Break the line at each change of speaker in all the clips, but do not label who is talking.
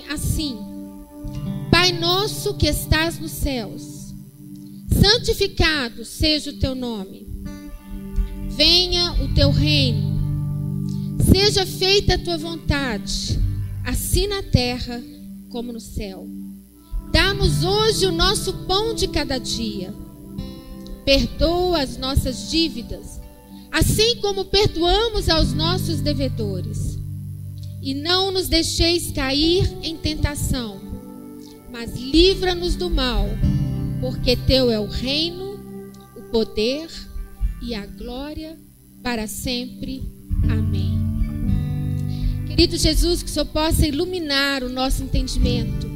assim: Pai nosso que estás nos céus, santificado seja o teu nome. Venha o teu reino. Seja feita a tua vontade, assim na terra como no céu. Dá-nos hoje o nosso pão de cada dia. Perdoa as nossas dívidas, assim como perdoamos aos nossos devedores. E não nos deixeis cair em tentação, mas livra-nos do mal, porque teu é o reino, o poder e a glória para sempre. Amém. Querido Jesus, que o Senhor possa iluminar o nosso entendimento,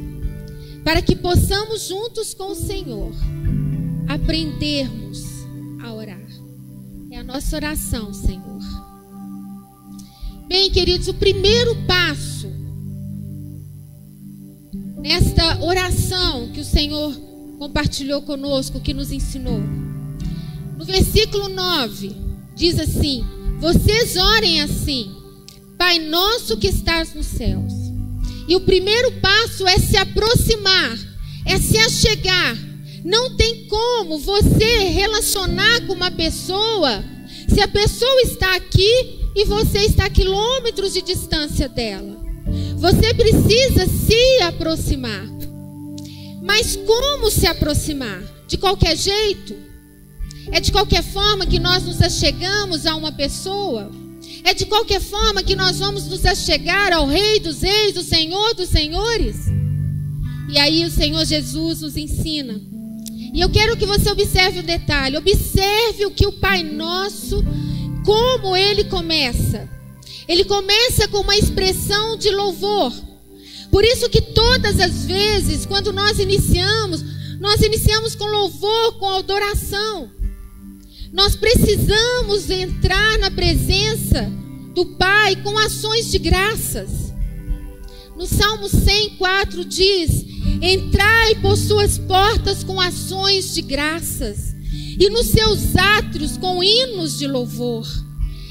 para que possamos juntos com o Senhor aprendermos a orar. É a nossa oração, Senhor. Bem, queridos, o primeiro passo nesta oração que o Senhor compartilhou conosco, que nos ensinou, no versículo 9, diz assim: vocês orem assim: Pai nosso que estás nos céus. E o primeiro passo é se aproximar, é se achegar. Não tem como você relacionar com uma pessoa se a pessoa está aqui e você está a quilômetros de distância dela. Você precisa se aproximar. Mas como se aproximar? De qualquer jeito? É de qualquer forma que nós nos achegamos a uma pessoa? É de qualquer forma que nós vamos nos achegar ao Rei dos Reis, o Senhor dos Senhores? E aí o Senhor Jesus nos ensina. E eu quero que você observe o detalhe. Observe o que o Pai Nosso, como ele começa. Ele começa com uma expressão de louvor. Por isso que todas as vezes, quando nós iniciamos com louvor, com adoração. Nós precisamos entrar na presença do Pai com ações de graças. No Salmo 104 diz: entrai por suas portas com ações de graças, e nos seus átrios com hinos de louvor.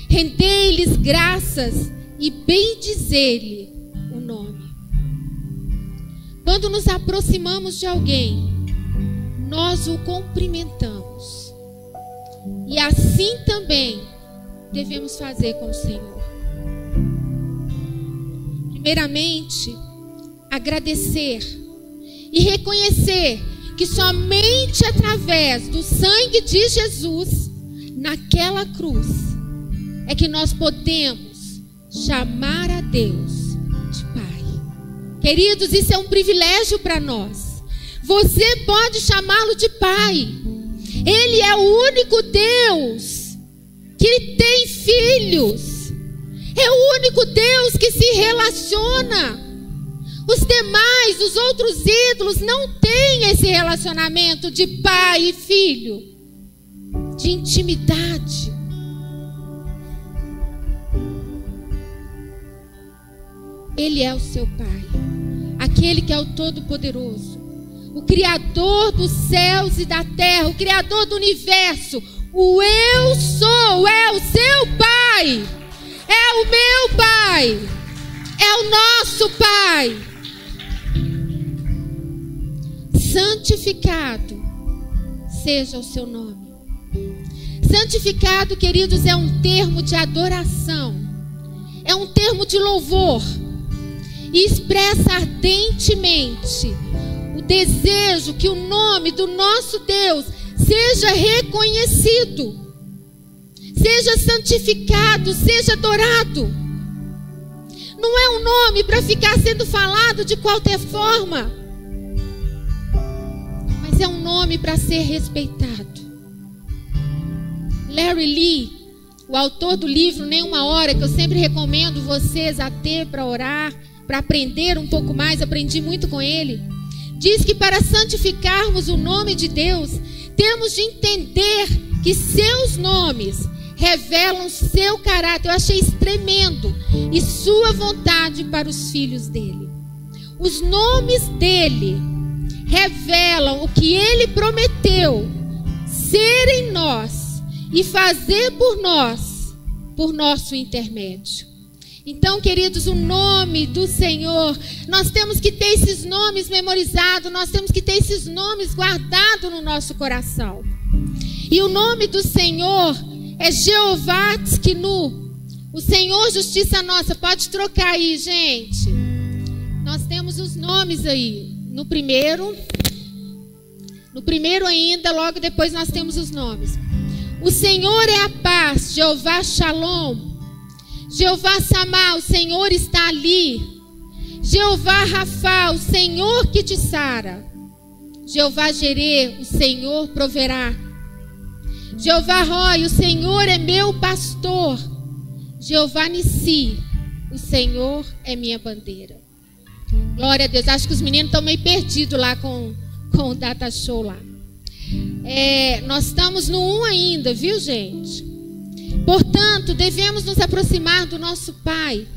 Rendei-lhes graças e bendizei-lhe o nome. Quando nos aproximamos de alguém, nós o cumprimentamos. E assim também devemos fazer com o Senhor. Primeiramente, agradecer e reconhecer que somente através do sangue de Jesus naquela cruz é que nós podemos chamar a Deus de Pai. Queridos, isso é um privilégio para nós. Você pode chamá-lo de Pai. Ele é o único Deus que tem filhos. É o único Deus que se relaciona. Os demais, os outros ídolos, não têm esse relacionamento de pai e filho, de intimidade. Ele é o seu Pai, aquele que é o Todo-Poderoso, o Criador dos céus e da terra, o Criador do universo. O eu sou é o seu Pai, é o meu Pai, é o nosso Pai. Santificado seja o seu nome. Santificado, queridos, é um termo de adoração, é um termo de louvor, e expressa ardentemente o desejo que o nome do nosso Deus seja reconhecido, seja santificado, seja adorado. Não é um nome para ficar sendo falado de qualquer forma, mas é um nome para ser respeitado. Larry Lee, o autor do livro Nenhuma Hora, que eu sempre recomendo vocês a ter para orar, para aprender um pouco mais, aprendi muito com ele, diz que para santificarmos o nome de Deus, temos de entender que seus nomes revelam seu caráter. Eu achei isso tremendo. E sua vontade para os filhos dele. Os nomes dele revelam o que ele prometeu ser em nós e fazer por nós, por nosso intermédio. Então, queridos, o nome do Senhor, nós temos que ter esses nomes memorizados, nós temos que ter esses nomes guardados no nosso coração. E o nome do Senhor é Jeová Tsidkenu, o Senhor Justiça Nossa. Pode trocar aí, gente. Nós temos os nomes aí. No primeiro ainda, logo depois nós temos os nomes. O Senhor é a paz, Jeová Shalom. Jeová Samá, o Senhor está ali. Jeová Rafá, o Senhor que te sara. Jeová Jerê, o Senhor proverá. Jeová Rói, o Senhor é meu pastor. Jeová Nissi, o Senhor é minha bandeira. Glória a Deus. Acho que os meninos estão meio perdidos lá com o data show lá. Nós estamos no 1 ainda, viu, gente? Portanto, devemos nos aproximar do nosso Pai,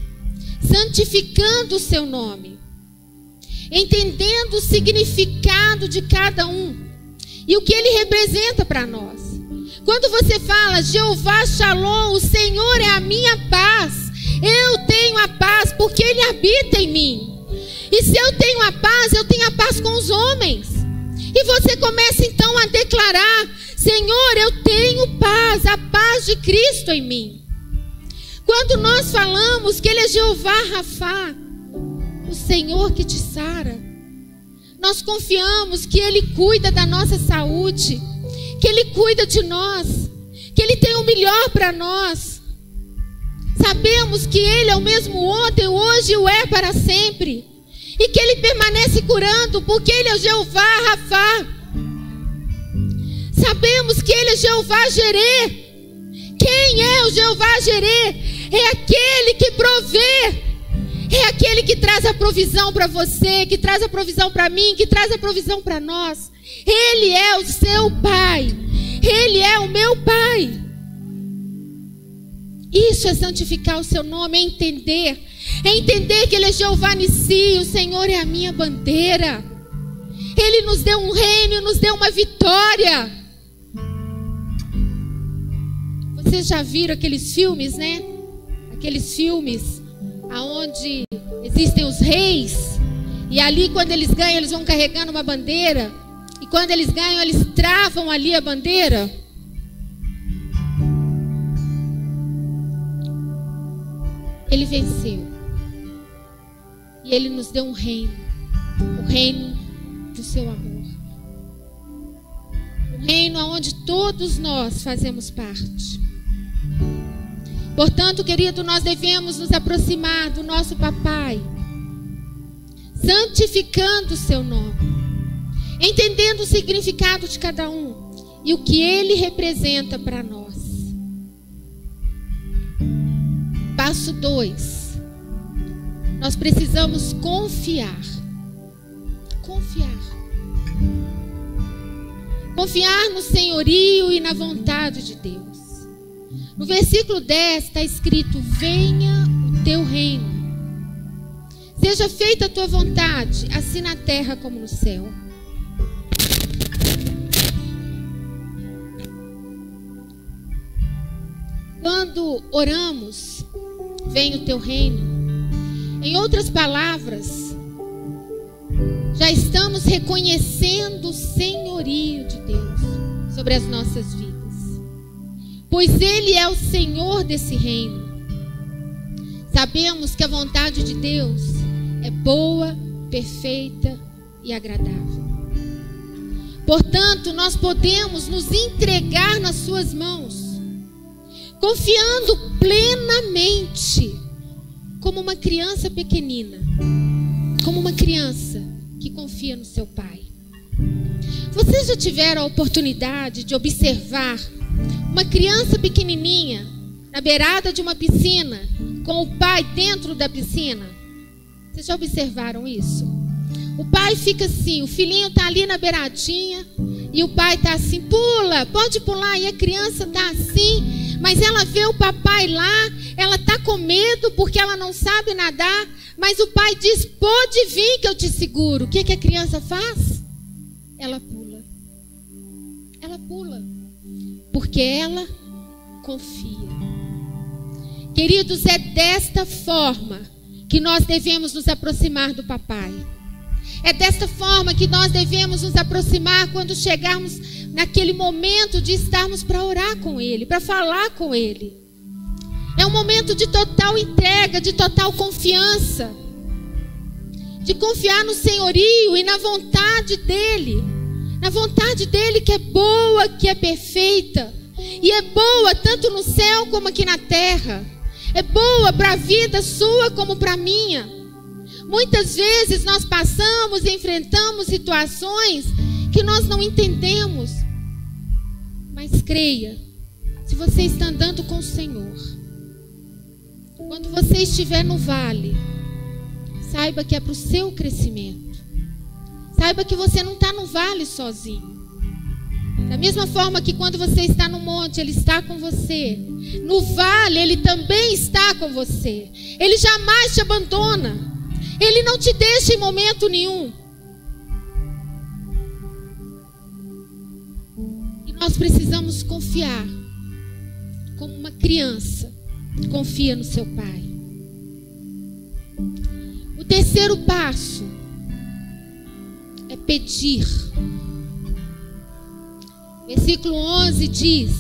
santificando o seu nome, entendendo o significado de cada um e o que ele representa para nós. Quando você fala Jeová Shalom, o Senhor é a minha paz, eu tenho a paz porque ele habita em mim. E se eu tenho a paz com os homens. E você começa então a declarar: Senhor, eu tenho paz, a paz de Cristo em mim. Quando nós falamos que ele é Jeová Rafá, o Senhor que te sara, nós confiamos que ele cuida da nossa saúde, que ele cuida de nós, que ele tem o melhor para nós. Sabemos que ele é o mesmo ontem, hoje e o é para sempre. E que ele permanece curando, porque ele é o Jeová Rafá. Sabemos que ele é Jeová Jerê. Quem é o Jeová Jerê? É aquele que provê. É aquele que traz a provisão para você, que traz a provisão para mim, que traz a provisão para nós. Ele é o seu Pai. Ele é o meu Pai. Isso é santificar o seu nome, é entender que ele é Jeová Nissi, o Senhor é a minha bandeira. Ele nos deu um reino, nos deu uma vitória. Vocês já viram aqueles filmes, né? Aqueles filmes onde existem os reis, e ali quando eles ganham, eles vão carregando uma bandeira, e quando eles ganham, eles travam ali a bandeira. Ele venceu. E ele nos deu um reino. O reino do seu amor. Um reino onde todos nós fazemos parte. Portanto, querido, nós devemos nos aproximar do nosso papai, santificando o seu nome, entendendo o significado de cada um e o que ele representa para nós. Passo 2. Nós precisamos confiar. Confiar no senhorio e na vontade de Deus. No versículo 10 está escrito: venha o teu reino. Seja feita a tua vontade, assim na terra como no céu. Quando oramos, venha o teu reino, em outras palavras, já estamos reconhecendo o senhorio de Deus sobre as nossas vidas. Pois ele é o Senhor desse reino. Sabemos que a vontade de Deus é boa, perfeita e agradável. Portanto, nós podemos nos entregar nas suas mãos, confiando plenamente, como uma criança pequenina, como uma criança que confia no seu pai. Vocês já tiveram a oportunidade de observar uma criança pequenininha na beirada de uma piscina, com o pai dentro da piscina? Vocês já observaram isso? O pai fica assim, o filhinho está ali na beiradinha, e o pai está assim: pula, pode pular. E a criança está assim, mas ela vê o papai lá, ela está com medo porque ela não sabe nadar, mas o pai diz: pode vir que eu te seguro. O que a criança faz? Ela pula. Ela pula, porque ela confia. Queridos, é desta forma que nós devemos nos aproximar do papai. É desta forma que nós devemos nos aproximar quando chegarmos naquele momento de estarmos para orar com ele, para falar com ele. É um momento de total entrega, de total confiança, de confiar no senhorio e na vontade dele, na vontade dele que é boa, que é perfeita, e é boa tanto no céu como aqui na terra. É boa para a vida sua como para a minha. Muitas vezes nós passamos e enfrentamos situações que nós não entendemos. Mas creia, se você está andando com o Senhor, quando você estiver no vale, saiba que é para o seu crescimento. Saiba que você não está no vale sozinho. Da mesma forma que quando você está no monte, Ele está com você. No vale, Ele também está com você. Ele jamais te abandona. Ele não te deixa em momento nenhum. E nós precisamos confiar, como uma criança confia no seu pai. O terceiro passo é pedir. Versículo 11 diz: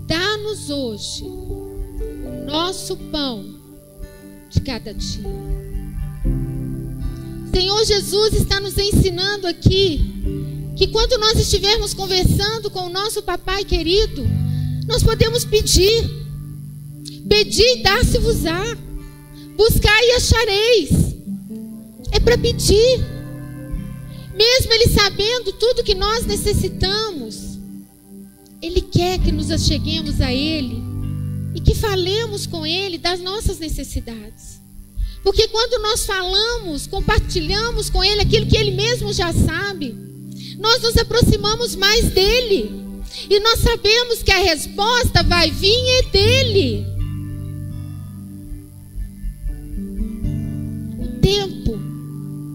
dá-nos hoje o nosso pão de cada dia. O Senhor Jesus está nos ensinando aqui que quando nós estivermos conversando com o nosso papai querido, nós podemos pedir. Pedir e dar-se-vos-á. Buscar e achareis. É para pedir. Mesmo Ele sabendo tudo que nós necessitamos, Ele quer que nos acheguemos a Ele e que falemos com Ele das nossas necessidades. Porque quando nós falamos, compartilhamos com Ele aquilo que Ele mesmo já sabe, nós nos aproximamos mais dEle. E nós sabemos que a resposta vai vir dEle. O tempo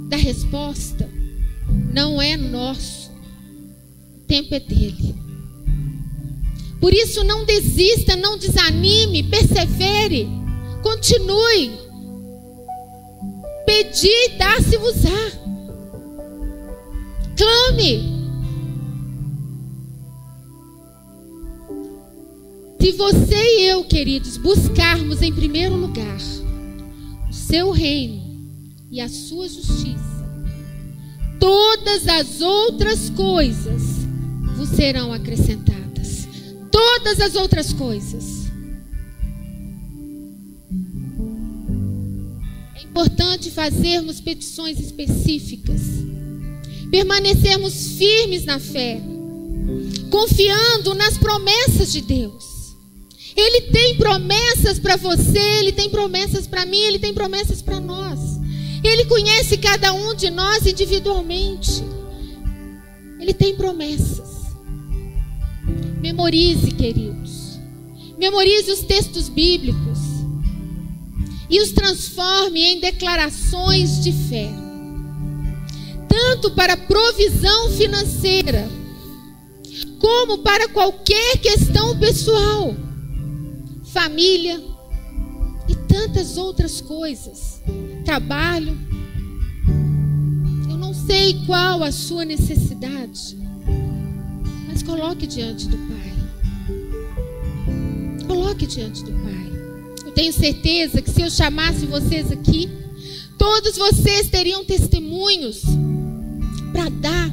da resposta não é nosso, o tempo é dele. Por isso não desista, não desanime, persevere, continue. Pedi, dá-se-vos-á. Clame. Se você e eu, queridos, buscarmos em primeiro lugar o seu reino e a sua justiça, todas as outras coisas vos serão acrescentadas. Todas as outras coisas. É importante fazermos petições específicas, permanecermos firmes na fé, confiando nas promessas de Deus. Ele tem promessas para você, Ele tem promessas para mim, Ele tem promessas para nós. Ele conhece cada um de nós individualmente. Ele tem promessas. Memorize, queridos. Memorize os textos bíblicos e os transforme em declarações de fé. Tanto para provisão financeira, como para qualquer questão pessoal, família e tantas outras coisas. Trabalho. Eu não sei qual a sua necessidade, mas coloque diante do Pai. Coloque diante do Pai. Eu tenho certeza que se eu chamasse vocês aqui, todos vocês teriam testemunhos para dar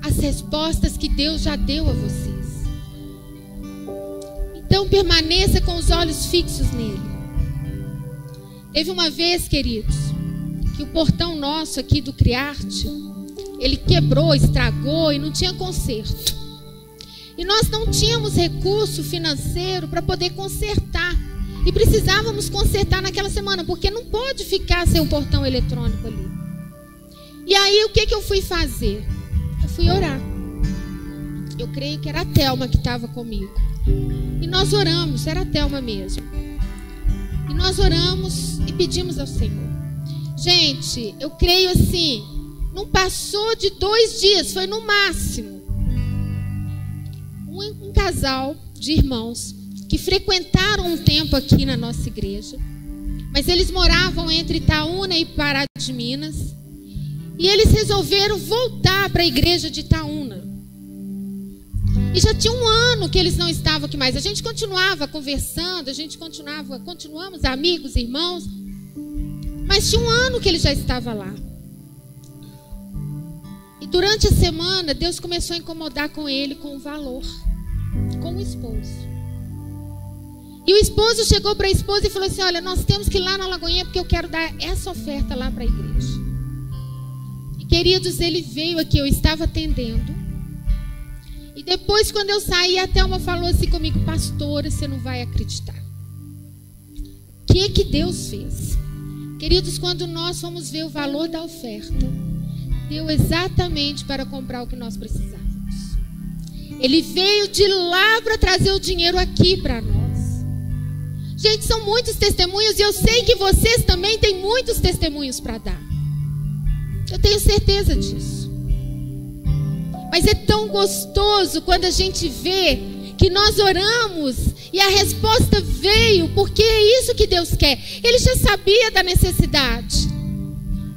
as respostas que Deus já deu a vocês. Então permaneça com os olhos fixos nele. Teve uma vez, queridos, que o portão nosso aqui do Criarte, ele quebrou, estragou e não tinha conserto. E nós não tínhamos recurso financeiro para poder consertar. E precisávamos consertar naquela semana, porque não pode ficar sem o portão eletrônico ali. E aí o que eu fui fazer? Eu fui orar. Eu creio que era a Thelma que estava comigo. E nós oramos, era a Thelma mesmo. E nós oramos e pedimos ao Senhor. Gente, eu creio assim, não passou de 2 dias, foi no máximo. Um casal de irmãos que frequentaram um tempo aqui na nossa igreja, mas eles moravam entre Itaúna e Pará de Minas, e eles resolveram voltar para a igreja de Itaúna. E já tinha um ano que eles não estavam aqui mais. A gente continuava conversando, continuamos amigos, irmãos, mas tinha um ano que ele já estava lá. E durante a semana, Deus começou a incomodar com ele, com o valor, com o esposo. E o esposo chegou para a esposa e falou assim: olha, nós temos que ir lá na Lagoinha porque eu quero dar essa oferta lá para a igreja. E queridos, ele veio aqui, eu estava atendendo. E depois, quando eu saí, a Thelma falou assim comigo: pastora, você não vai acreditar. O que Deus fez? Queridos, quando nós fomos ver o valor da oferta, deu exatamente para comprar o que nós precisávamos. Ele veio de lá para trazer o dinheiro aqui para nós. Gente, são muitos testemunhos e eu sei que vocês também têm muitos testemunhos para dar. Eu tenho certeza disso. Mas é tão gostoso quando a gente vê que nós oramos e a resposta veio, porque é isso que Deus quer. Ele já sabia da necessidade.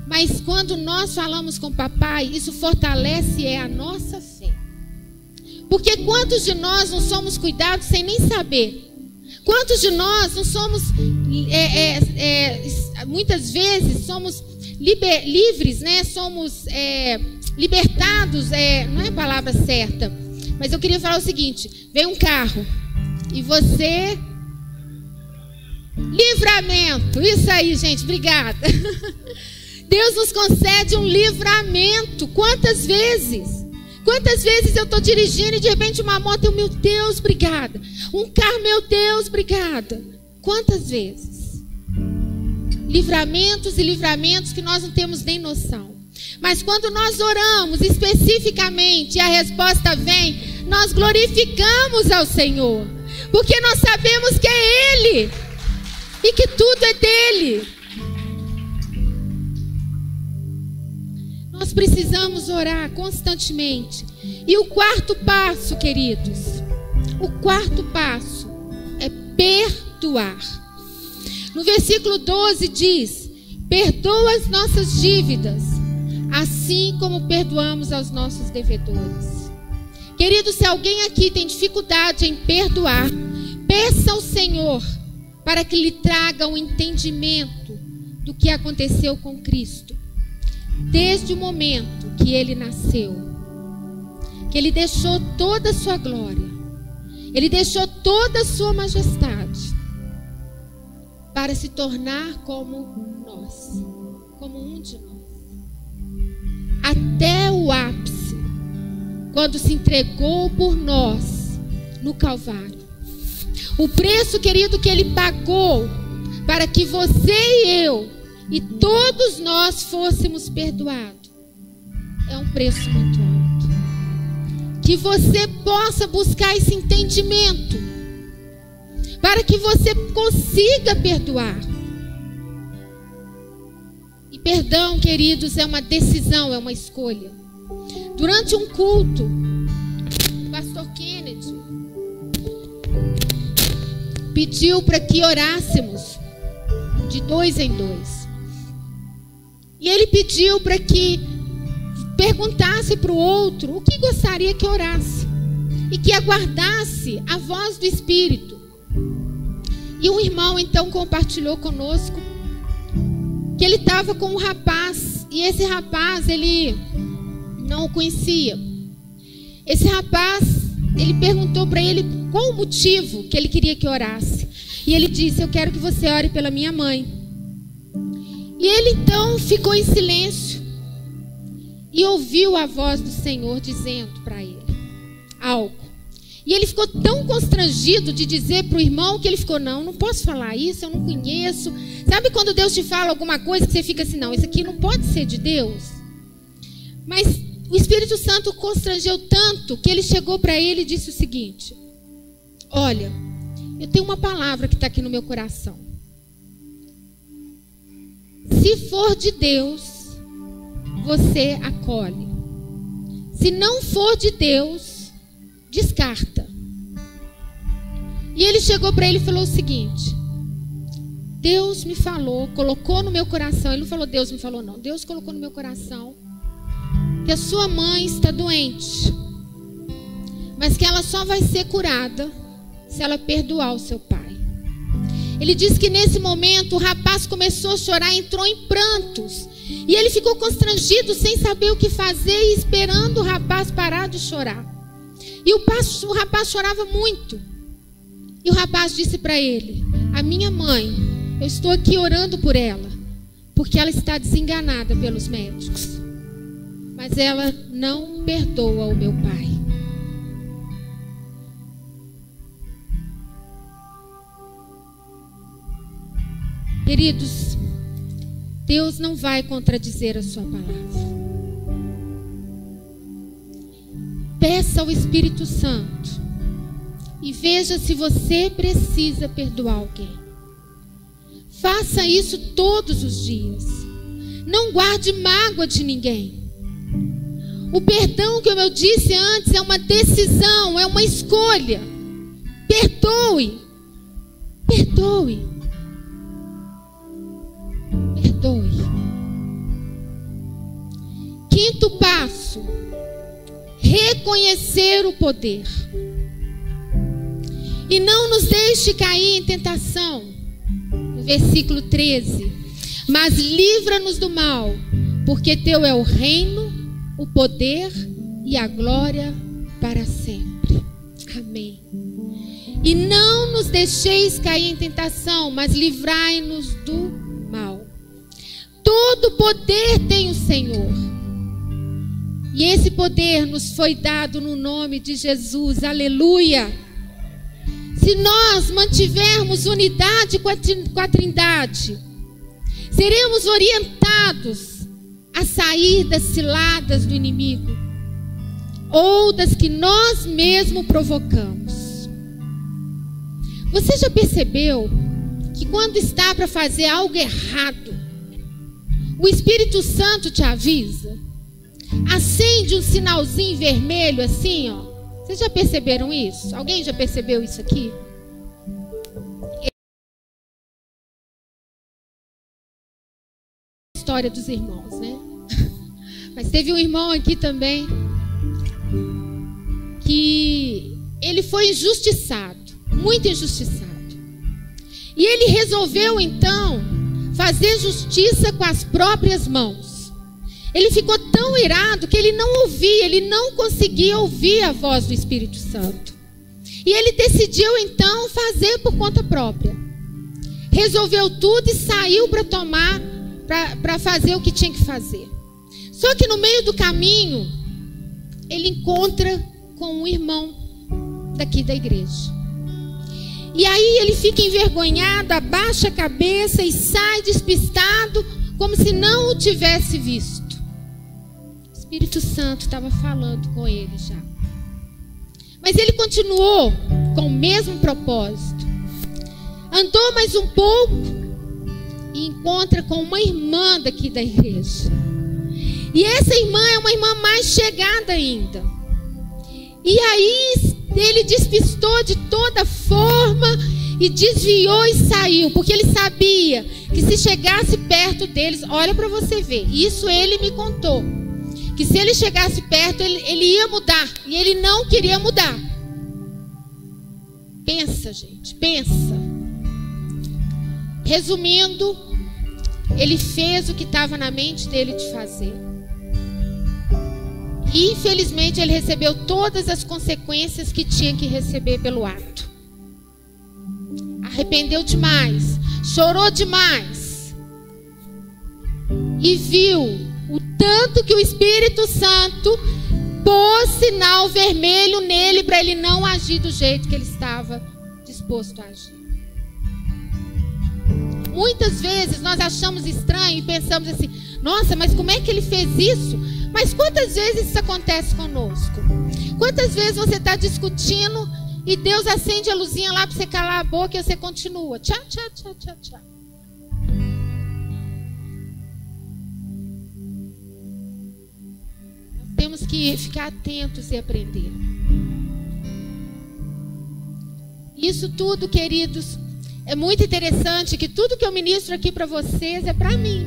Mas quando nós falamos com o papai, isso fortalece a nossa fé. Porque quantos de nós não somos cuidados sem nem saber? Quantos de nós não somos, muitas vezes, somos livres, né? Somos libertados, não é a palavra certa. Mas eu queria falar o seguinte: vem um carro e você... Livramento, isso aí, gente, obrigada. Deus nos concede um livramento. Quantas vezes eu estou dirigindo e de repente uma moto, meu Deus, obrigada. Um carro, meu Deus, obrigada. Quantas vezes? Livramentos e livramentos que nós não temos nem noção. Mas quando nós oramos especificamente e a resposta vem, nós glorificamos ao Senhor. Porque nós sabemos que é Ele e que tudo é dele. Nós precisamos orar constantemente. E o quarto passo, queridos, o quarto passo é perdoar. No versículo 12 diz: perdoa as nossas dívidas, assim como perdoamos aos nossos devedores. Querido, se alguém aqui tem dificuldade em perdoar, peça ao Senhor para que lhe traga um entendimento do que aconteceu com Cristo. Desde o momento que ele nasceu, que ele deixou toda a sua glória, ele deixou toda a sua majestade, para se tornar como nós, como um de nós, até o ápice, quando se entregou por nós no Calvário. O preço, querido, que ele pagou para que você e eu e todos nós fôssemos perdoados, é um preço muito alto. Que você possa buscar esse entendimento, para que você consiga perdoar. E perdão, queridos, é uma decisão, é uma escolha. Durante um culto, o pastor Kennedy pediu para que orássemos de 2 em 2. E ele pediu para que perguntasse para o outro o que gostaria que orasse. E que aguardasse a voz do Espírito. E um irmão então compartilhou conosco que ele estava com um rapaz. E esse rapaz, ele não o conhecia. Esse rapaz, ele perguntou para ele qual o motivo que ele queria que orasse. E ele disse: eu quero que você ore pela minha mãe. E ele então ficou em silêncio e ouviu a voz do Senhor dizendo para ele algo. E ele ficou tão constrangido de dizer para o irmão que ele ficou: não posso falar isso, eu não conheço. Sabe quando Deus te fala alguma coisa que você fica assim: não, isso aqui não pode ser de Deus? Mas o Espírito Santo constrangeu tanto que ele chegou para ele e disse o seguinte: olha, eu tenho uma palavra que está aqui no meu coração. Se for de Deus, você acolhe. Se não for de Deus, descarta. E ele chegou para ele e falou o seguinte: Deus me falou, colocou no meu coração. Ele não falou Deus me falou não. Deus colocou no meu coração que a sua mãe está doente, mas que ela só vai ser curada se ela perdoar o seu pai. Ele disse que nesse momento o rapaz começou a chorar, entrou em prantos. E ele ficou constrangido, sem saber o que fazer, e esperando o rapaz parar de chorar. E o rapaz chorava muito. E o rapaz disse para ele: a minha mãe, eu estou aqui orando por ela, porque ela está desenganada pelos médicos, mas ela não perdoa o meu pai. Queridos, Deus não vai contradizer a sua palavra. Peça ao Espírito Santo e veja se você precisa perdoar alguém. Faça isso todos os dias. Não guarde mágoa de ninguém. O perdão, como eu disse antes, é uma decisão, é uma escolha. Perdoe. Perdoe. Perdoe. Quinto passo: reconhecer o poder. E não nos deixe cair em tentação. No versículo 13: mas livra-nos do mal, porque teu é o reino, o poder e a glória para sempre. Amém. E não nos deixeis cair em tentação, mas livrai-nos do mal. Todo poder tem o Senhor. E esse poder nos foi dado no nome de Jesus. Aleluia. Se nós mantivermos unidade com a Trindade, seremos orientados a sair das ciladas do inimigo, ou das que nós mesmos provocamos. Você já percebeu que quando está para fazer algo errado, o Espírito Santo te avisa? Acende um sinalzinho vermelho assim, ó. Vocês já perceberam isso? Alguém já percebeu isso aqui? História dos irmãos, né? Mas teve um irmão aqui também que ele foi injustiçado, muito injustiçado. E ele resolveu então fazer justiça com as próprias mãos. Ele ficou tão irado que ele não ouvia, ele não conseguia ouvir a voz do Espírito Santo. E ele decidiu então fazer por conta própria. Resolveu tudo e saiu para fazer o que tinha que fazer. Só que no meio do caminho, ele encontra com um irmão daqui da igreja. E aí ele fica envergonhado, abaixa a cabeça e sai despistado, como se não o tivesse visto. O Espírito Santo estava falando com ele já. Mas ele continuou com o mesmo propósito. Andou mais um pouco e encontra com uma irmã daqui da igreja. E essa irmã é uma irmã mais chegada ainda. E aí ele despistou de toda forma e desviou e saiu, porque ele sabia que se chegasse perto deles, olha para você ver, isso ele me contou, que se ele chegasse perto ele ia mudar, e ele não queria mudar. Pensa, gente, pensa. Resumindo, ele fez o que estava na mente dele de fazer. E infelizmente ele recebeu todas as consequências que tinha que receber pelo ato. Arrependeu demais, chorou demais. E viu o tanto que o Espírito Santo pôs sinal vermelho nele para ele não agir do jeito que ele estava disposto a agir. Muitas vezes nós achamos estranho e pensamos assim: nossa, mas como é que ele fez isso? Mas quantas vezes isso acontece conosco? Quantas vezes você está discutindo e Deus acende a luzinha lá para você calar a boca e você continua? Tchá, tchá, tchá, tchá, tchá. Nós temos que ficar atentos e aprender. Isso tudo, queridos, é muito interessante, que tudo que eu ministro aqui para vocês é para mim.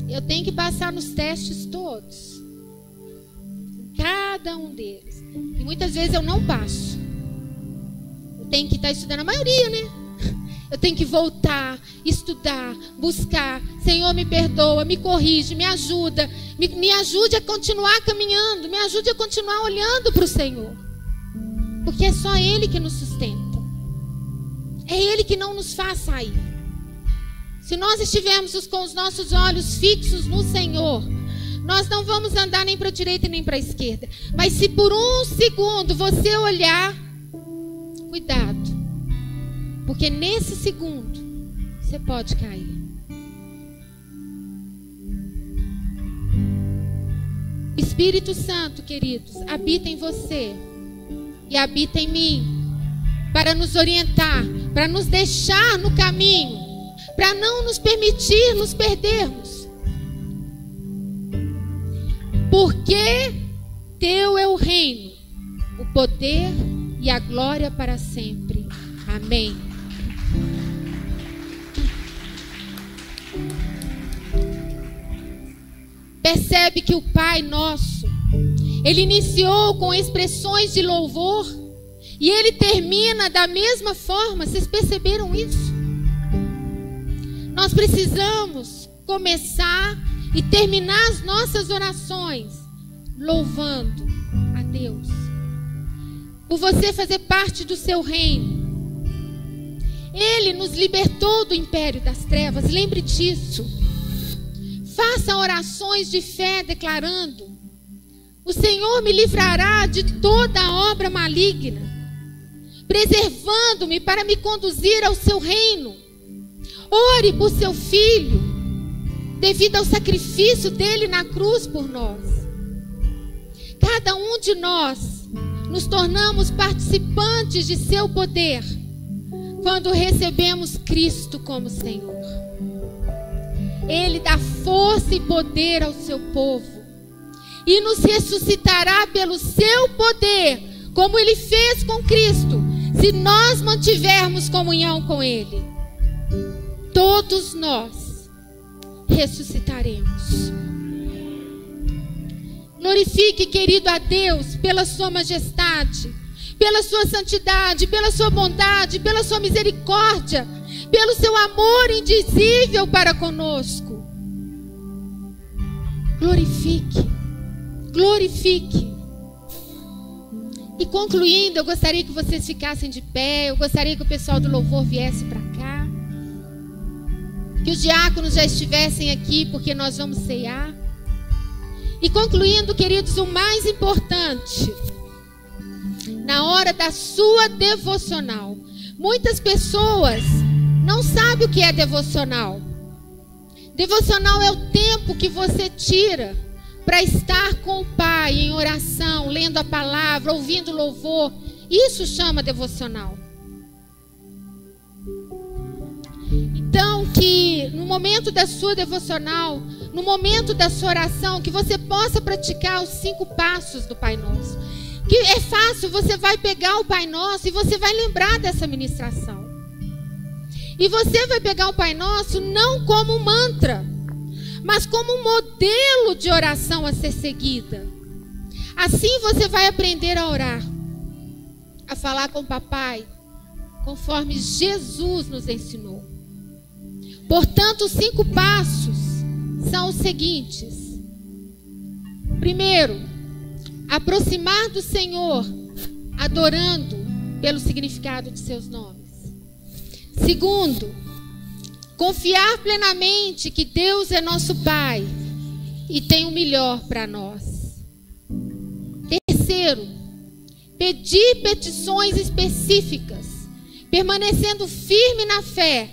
Eu tenho que passar nos testes todos. Cada um deles. E muitas vezes eu não passo. Eu tenho que estar estudando a maioria, né? Eu tenho que voltar, estudar, buscar. Senhor, me perdoa, me corrige, me ajuda. Me ajude a continuar caminhando. Me ajude a continuar olhando para o Senhor. Porque é só Ele que nos sustenta. É Ele que não nos faz sair. Se nós estivermos com os nossos olhos fixos no Senhor, nós não vamos andar nem para a direita nem para a esquerda. Mas se por um segundo você olhar, cuidado. Porque nesse segundo, você pode cair. Espírito Santo, queridos, habita em você e habita em mim, para nos orientar, para nos deixar no caminho, para não nos permitir nos perdermos. Porque teu é o reino, o poder e a glória para sempre. Amém. Percebe que o Pai Nosso, Ele iniciou com expressões de louvor e Ele termina da mesma forma. Vocês perceberam isso? Nós precisamos começar e terminar as nossas orações louvando a Deus por você fazer parte do seu reino. Ele nos libertou do império das trevas, lembre disso. Faça orações de fé declarando: o Senhor me livrará de toda obra maligna, preservando-me para me conduzir ao seu reino. Ore por seu filho, devido ao sacrifício dele na cruz por nós. Cada um de nós nos tornamos participantes de seu poder quando recebemos Cristo como Senhor. Ele dá força e poder ao seu povo e nos ressuscitará pelo seu poder, como Ele fez com Cristo, se nós mantivermos comunhão com Ele. Todos nós ressuscitaremos. Glorifique, querido, a Deus pela sua majestade, pela sua santidade, pela sua bondade, pela sua misericórdia, pelo seu amor indizível para conosco. Glorifique, glorifique. E concluindo, eu gostaria que vocês ficassem de pé. Eu gostaria que o pessoal do louvor viesse para cá, que os diáconos já estivessem aqui, porque nós vamos ceiar. E concluindo, queridos, o mais importante, na hora da sua devocional, muitas pessoas não sabem o que é devocional. Devocional é o tempo que você tira para estar com o Pai em oração, lendo a palavra, ouvindo louvor. Isso chama devocional. Então, que no momento da sua devocional, no momento da sua oração, que você possa praticar os 5 passos do Pai Nosso. Que é fácil, você vai pegar o Pai Nosso e você vai lembrar dessa ministração. E você vai pegar o Pai Nosso não como um mantra, mas como um modelo de oração a ser seguida. Assim você vai aprender a orar, a falar com o Papai, conforme Jesus nos ensinou. Portanto, os 5 passos são os seguintes. Primeiro, aproximar do Senhor, adorando pelo significado de seus nomes. Segundo, confiar plenamente que Deus é nosso Pai e tem o melhor para nós. Terceiro, pedir petições específicas, permanecendo firme na fé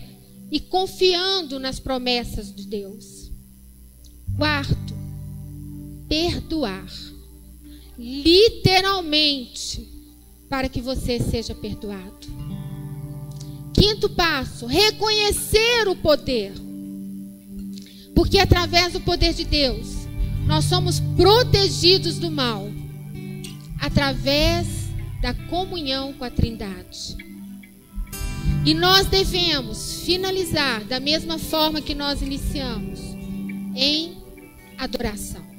e confiando nas promessas de Deus. Quarto, perdoar, literalmente, para que você seja perdoado. Quinto passo, reconhecer o poder, porque através do poder de Deus nós somos protegidos do mal, através da comunhão com a Trindade. E nós devemos finalizar da mesma forma que nós iniciamos, em adoração.